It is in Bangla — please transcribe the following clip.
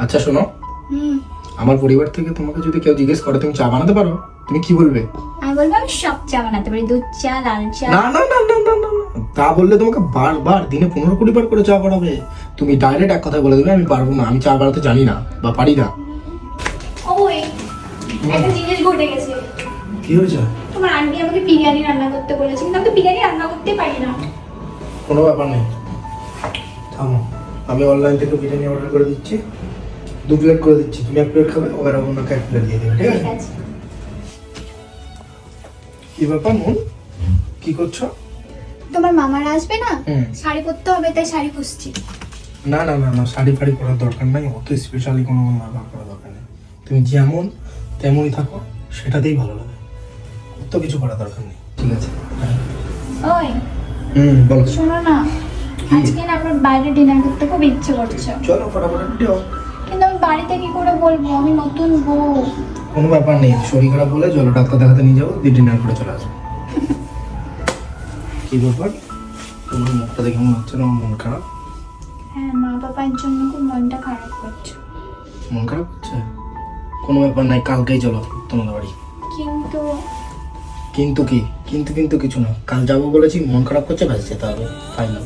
আচ্ছা শোনো, আমার পরিবার থেকে তোমাকে যদি কেউ জিজ্ঞেস করে তুমি চা বানাতে পারো, তুমি কি বলবে? আমি বলবো আমি সব চা বানাতে পারি, দুধ চা, লাল চা। না না না না না না না। তা বললে তোমাকে বারবার দিনে 15-20 বার করে চা বানাবে। তুমি ডাইরেক্ট এক কথা বলে দেবে আমি পারবো না, আমি চা বানাতে জানি না বা পারি না। ওই একটা জিনিস ঘটে গেছে। কি হয়েছে? তোমার আন্টি আমাকে বিরিয়ানি রান্না করতে বলেছে, কিন্তু আমি তো বিরিয়ানি রান্না করতে পারি না। কোনো ব্যাপার নেই, থামো, আমি অনলাইন থেকে বিরিয়ানি অর্ডার করে দিচ্ছি, 2 প্লেট করে দিচ্ছি, তুমি 1 প্লেট খাবে, ওরা অন্যকে 1 প্লেট দিয়ে দেবে, ঠিক ঠিক আছে? আছে। কি ব্যাপার মন, কি করছো? তোমার মামারা আসবে না, হুম। শাড়ি পরতে হবে, তাই শাড়ি খুঁজছি। না না না না, শাড়ি ফাড়ি পরার দরকার নাই, অত স্পেশালি কোনো ব্যবহার করার দরকার নেই। তুমি যেমন তেমনই থাকো, সেটাতেই ভালো লাগে, অত কিছু করার দরকার নেই, ঠিক আছে? ওই বলো। শোনো না, আজকে না আমার বাইরে ডিনার করতে খুব ইচ্ছে করছে, চলো ফটাফট রেডি হও। কিন্তু আমি বাড়িতে কি করে বলবো আমি নতুন বউ? কোনো ব্যাপার নেই, শরীর খারাপ বলে চলো ডাক্তার দেখাতে নিয়ে যাবো, দিয়ে ডিনার করে চলে আসবো। কি ব্যাপার, তোমার মুখটা দেখে মনে হচ্ছে না আমার মন খারাপ? হ্যাঁ, মা বাবার জন্য খুব মনটা খারাপ করছে। মন খারাপ হচ্ছে? কোনো ব্যাপার নাই, কালকেই চলো তোমাদের বাড়ি। কিন্তু কিন্তু কি? কিন্তু কিছু না, কাল যাবো বলেছি, মন খারাপ করছে, ব্যাস যেতে হবে, ফাইনাল।